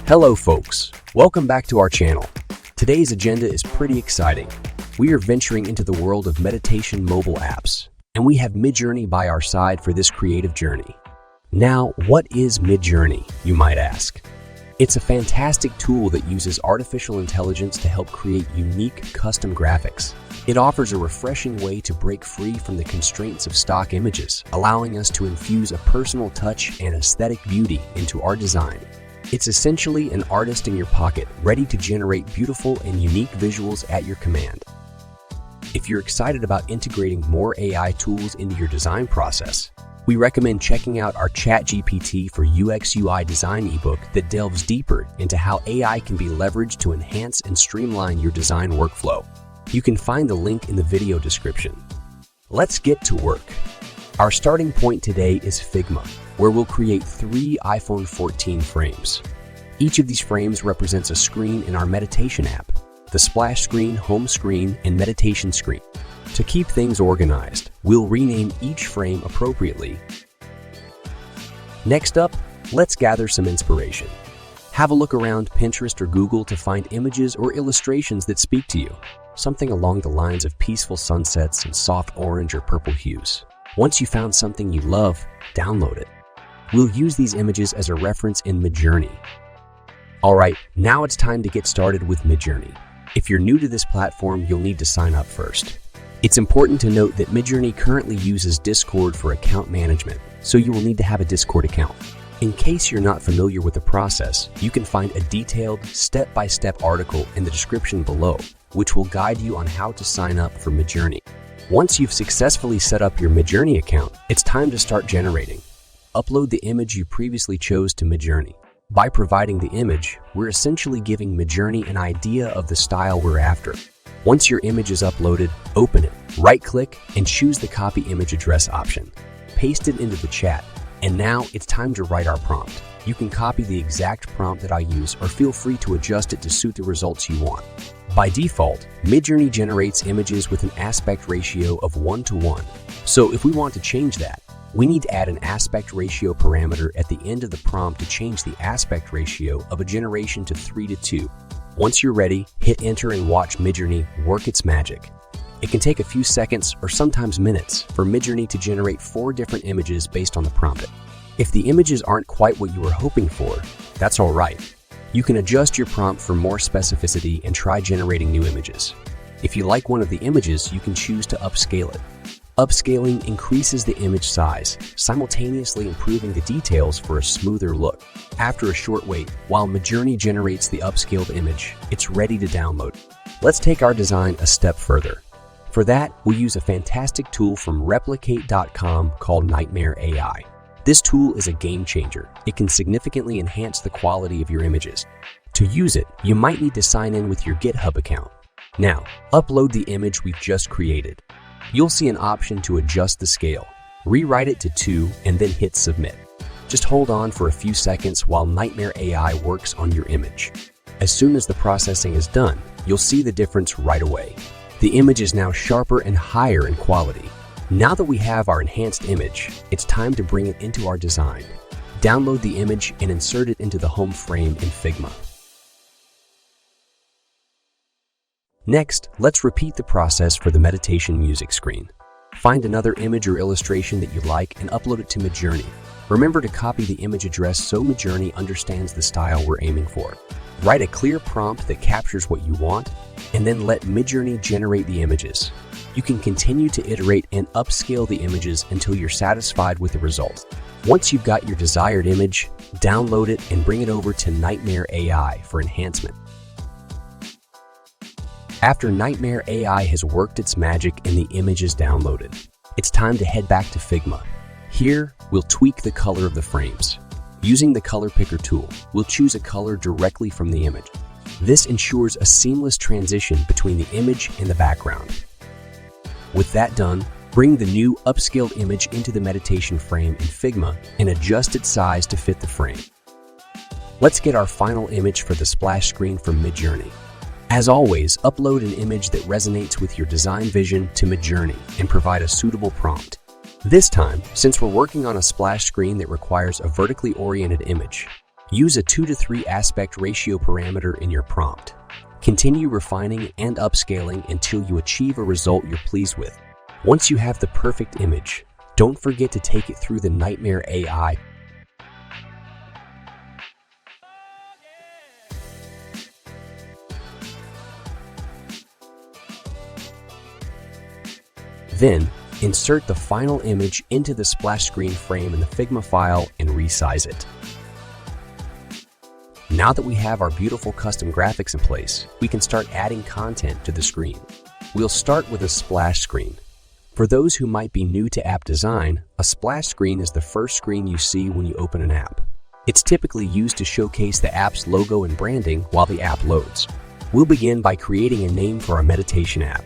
Hello folks, welcome back to our channel. Today's agenda is pretty exciting. We are venturing into the world of meditation mobile apps, and we have Midjourney by our side for this creative journey. Now, what is Midjourney, you might ask? It's a fantastic tool that uses artificial intelligence to help create unique custom graphics. It offers a refreshing way to break free from the constraints of stock images, allowing us to infuse a personal touch and aesthetic beauty into our design. It's essentially an artist in your pocket, ready to generate beautiful and unique visuals at your command. If you're excited about integrating more AI tools into your design process, we recommend checking out our ChatGPT for UX/UI design ebook that delves deeper into how AI can be leveraged to enhance and streamline your design workflow. You can find the link in the video description. Let's get to work. Our starting point today is Figma, where we'll create 3 iPhone 14 frames. Each of these frames represents a screen in our meditation app: the splash screen, home screen, and meditation screen. To keep things organized, we'll rename each frame appropriately. Next up, let's gather some inspiration. Have a look around Pinterest or Google to find images or illustrations that speak to you, something along the lines of peaceful sunsets and soft orange or purple hues. Once you found something you love, download it. We'll use these images as a reference in Midjourney. Alright, now it's time to get started with Midjourney. If you're new to this platform, you'll need to sign up first. It's important to note that Midjourney currently uses Discord for account management, so you will need to have a Discord account. In case you're not familiar with the process, you can find a detailed, step-by-step article in the description below, which will guide you on how to sign up for Midjourney. Once you've successfully set up your Midjourney account, it's time to start generating. Upload the image you previously chose to Midjourney. By providing the image, we're essentially giving Midjourney an idea of the style we're after. Once your image is uploaded, open it, right-click, and choose the Copy Image Address option. Paste it into the chat, and now it's time to write our prompt. You can copy the exact prompt that I use, or feel free to adjust it to suit the results you want. By default, Midjourney generates images with an aspect ratio of 1:1. So if we want to change that, we need to add an aspect ratio parameter at the end of the prompt to change the aspect ratio of a generation to 3:2. Once you're ready, hit enter and watch Midjourney work its magic. It can take a few seconds or sometimes minutes for Midjourney to generate 4 different images based on the prompt. If the images aren't quite what you were hoping for, that's all right. You can adjust your prompt for more specificity and try generating new images. If you like one of the images, you can choose to upscale it. Upscaling increases the image size, simultaneously improving the details for a smoother look. After a short wait, while Midjourney generates the upscaled image, it's ready to download. Let's take our design a step further. For that, we'll use a fantastic tool from replicate.com called Nightmare AI. This tool is a game changer. It can significantly enhance the quality of your images. To use it, you might need to sign in with your GitHub account. Now, upload the image we've just created. You'll see an option to adjust the scale. Rewrite it to 2 and then hit submit. Just hold on for a few seconds while Nightmare AI works on your image. As soon as the processing is done, you'll see the difference right away. The image is now sharper and higher in quality. Now that we have our enhanced image, it's time to bring it into our design. Download the image and insert it into the home frame in Figma. Next, let's repeat the process for the meditation music screen. Find another image or illustration that you like and upload it to Midjourney. Remember to copy the image address so Midjourney understands the style we're aiming for. Write a clear prompt that captures what you want, and then let Midjourney generate the images. You can continue to iterate and upscale the images until you're satisfied with the result. Once you've got your desired image, download it and bring it over to Nightmare AI for enhancement. After Nightmare AI has worked its magic and the image is downloaded, it's time to head back to Figma. Here, we'll tweak the color of the frames. Using the Color Picker tool, we'll choose a color directly from the image. This ensures a seamless transition between the image and the background. With that done, bring the new upscaled image into the meditation frame in Figma and adjust its size to fit the frame. Let's get our final image for the splash screen from Midjourney. As always, upload an image that resonates with your design vision to Midjourney and provide a suitable prompt. This time, since we're working on a splash screen that requires a vertically oriented image, Use a 2:3 aspect ratio parameter in your prompt. Continue refining and upscaling until you achieve a result you're pleased with. Once you have the perfect image, don't forget to take it through the Nightmare AI. Then, insert the final image into the splash screen frame in the Figma file and resize it. Now that we have our beautiful custom graphics in place, we can start adding content to the screen. We'll start with a splash screen. For those who might be new to app design, a splash screen is the first screen you see when you open an app. It's typically used to showcase the app's logo and branding while the app loads. We'll begin by creating a name for our meditation app.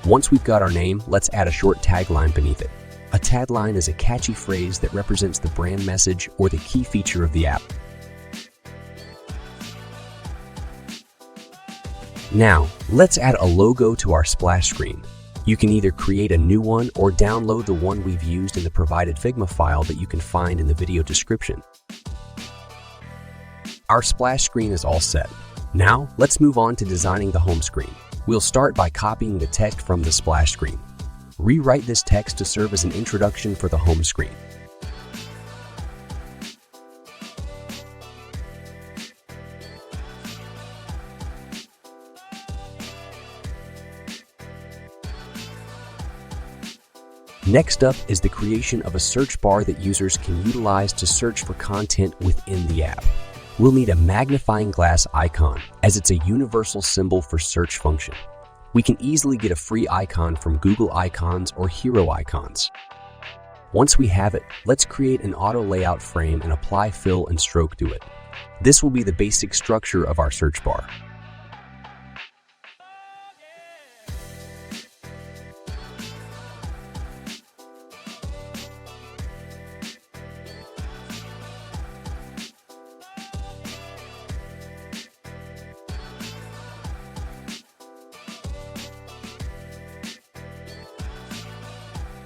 Once we've got our name, let's add a short tagline beneath it. A tagline is a catchy phrase that represents the brand message or the key feature of the app. Now, let's add a logo to our splash screen. You can either create a new one or download the one we've used in the provided Figma file that you can find in the video description. Our splash screen is all set. Now, let's move on to designing the home screen. We'll start by copying the text from the splash screen. Rewrite this text to serve as an introduction for the home screen. Next up is the creation of a search bar that users can utilize to search for content within the app. We'll need a magnifying glass icon, as it's a universal symbol for search function. We can easily get a free icon from Google Icons or Hero Icons. Once we have it, let's create an auto layout frame and apply fill and stroke to it. This will be the basic structure of our search bar.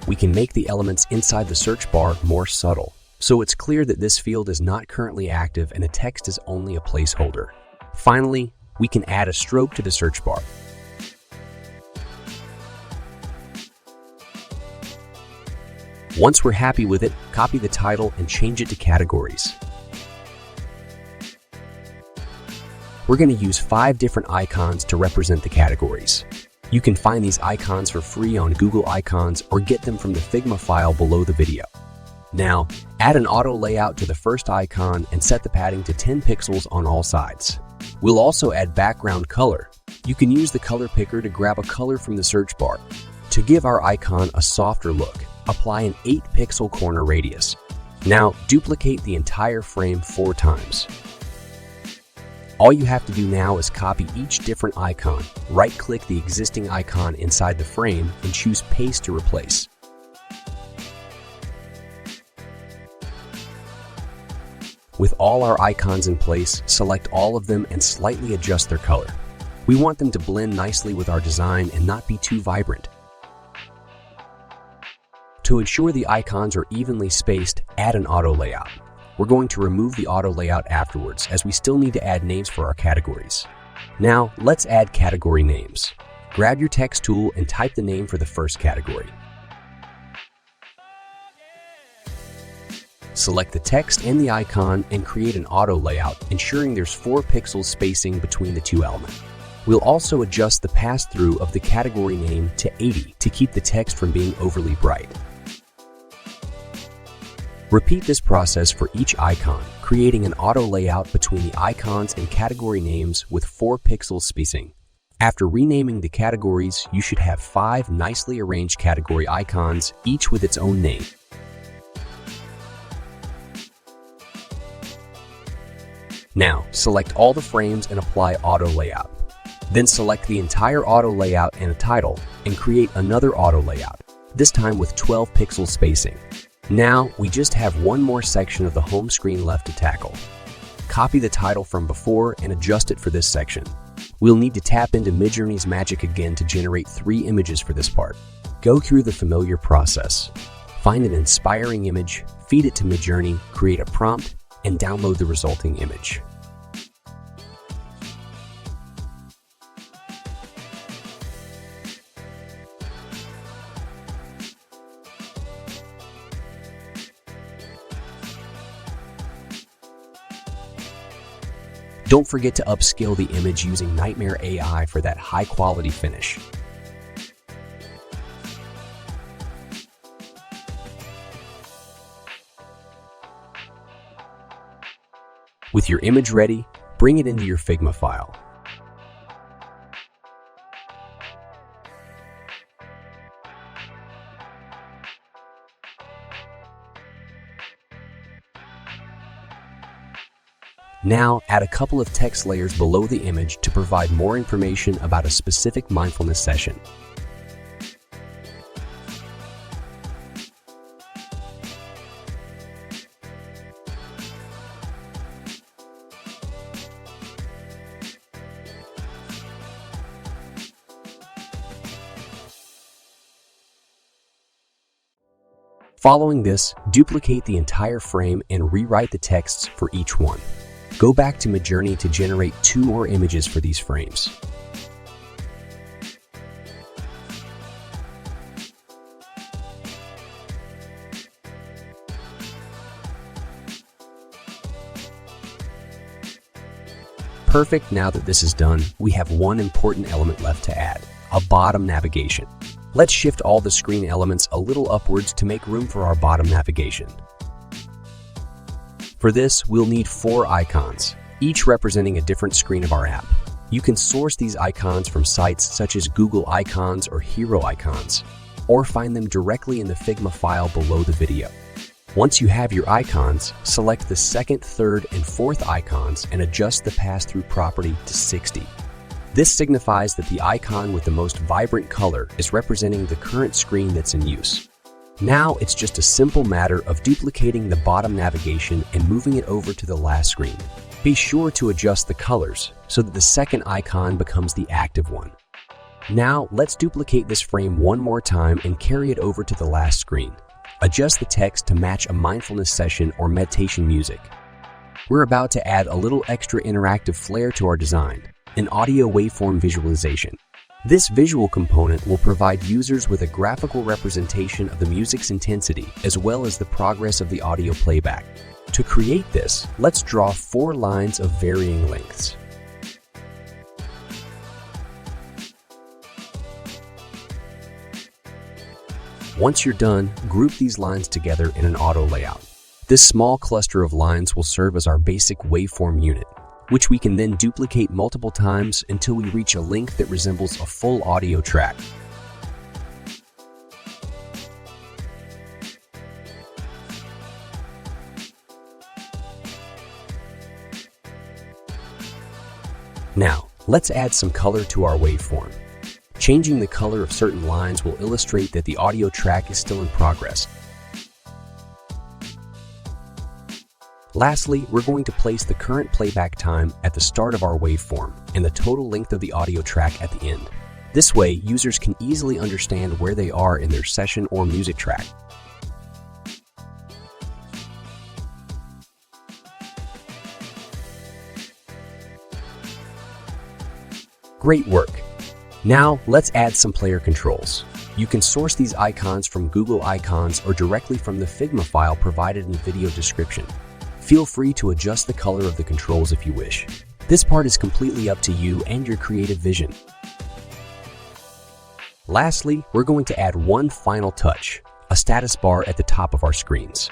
We can make the elements inside the search bar more subtle, so it's clear that this field is not currently active and the text is only a placeholder. Finally, we can add a stroke to the search bar. Once we're happy with it, copy the title and change it to categories. We're going to use 5 different icons to represent the categories. You can find these icons for free on Google Icons or get them from the Figma file below the video. Now, add an auto layout to the first icon and set the padding to 10 pixels on all sides. We'll also add background color. You can use the color picker to grab a color from the search bar. To give our icon a softer look, apply an 8-pixel corner radius. Now, duplicate the entire frame 4 times. All you have to do now is copy each different icon, right-click the existing icon inside the frame, and choose Paste to replace. With all our icons in place, select all of them and slightly adjust their color. We want them to blend nicely with our design and not be too vibrant. To ensure the icons are evenly spaced, add an auto layout. We're going to remove the auto layout afterwards, as we still need to add names for our categories. Now, let's add category names. Grab your text tool and type the name for the first category. Select the text and the icon and create an auto layout, ensuring there's 4 pixels spacing between the 2 elements. We'll also adjust the pass-through of the category name to 80 to keep the text from being overly bright. Repeat this process for each icon, creating an auto layout between the icons and category names with 4 pixels spacing. After renaming the categories, you should have 5 nicely arranged category icons, each with its own name. Now, select all the frames and apply auto layout. Then select the entire auto layout and a title, and create another auto layout, this time with 12 pixel spacing. Now, we just have one more section of the home screen left to tackle. Copy the title from before and adjust it for this section. We'll need to tap into Midjourney's magic again to generate 3 images for this part. Go through the familiar process. Find an inspiring image, feed it to Midjourney, create a prompt, and download the resulting image. Don't forget to upscale the image using Nightmare AI for that high-quality finish. With your image ready, bring it into your Figma file. Now, add a couple of text layers below the image to provide more information about a specific mindfulness session. Following this, duplicate the entire frame and rewrite the texts for each one. Go back to Midjourney to generate 2 more images for these frames. Perfect. Now that this is done, we have one important element left to add, a bottom navigation. Let's shift all the screen elements a little upwards to make room for our bottom navigation. For this, we'll need 4 icons, each representing a different screen of our app. You can source these icons from sites such as Google Icons or Hero Icons, or find them directly in the Figma file below the video. Once you have your icons, select the second, third, and fourth icons and adjust the pass-through property to 60. This signifies that the icon with the most vibrant color is representing the current screen that's in use. Now it's just a simple matter of duplicating the bottom navigation and moving it over to the last screen. Be sure to adjust the colors so that the second icon becomes the active one. Now let's duplicate this frame one more time and carry it over to the last screen. Adjust the text to match a mindfulness session or meditation music. We're about to add a little extra interactive flair to our design, an audio waveform visualization. This visual component will provide users with a graphical representation of the music's intensity as well as the progress of the audio playback. To create this, let's draw 4 lines of varying lengths. Once you're done, group these lines together in an auto layout. This small cluster of lines will serve as our basic waveform unit, which we can then duplicate multiple times until we reach a length that resembles a full audio track. Now, let's add some color to our waveform. Changing the color of certain lines will illustrate that the audio track is still in progress. Lastly, we're going to place the current playback time at the start of our waveform and the total length of the audio track at the end. This way, users can easily understand where they are in their session or music track. Great work! Now, let's add some player controls. You can source these icons from Google Icons or directly from the Figma file provided in the video description. Feel free to adjust the color of the controls if you wish. This part is completely up to you and your creative vision. Lastly, we're going to add one final touch, a status bar at the top of our screens.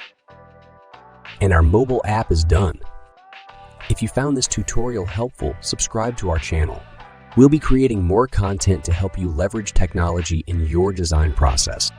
And our mobile app is done. If you found this tutorial helpful, subscribe to our channel. We'll be creating more content to help you leverage technology in your design process.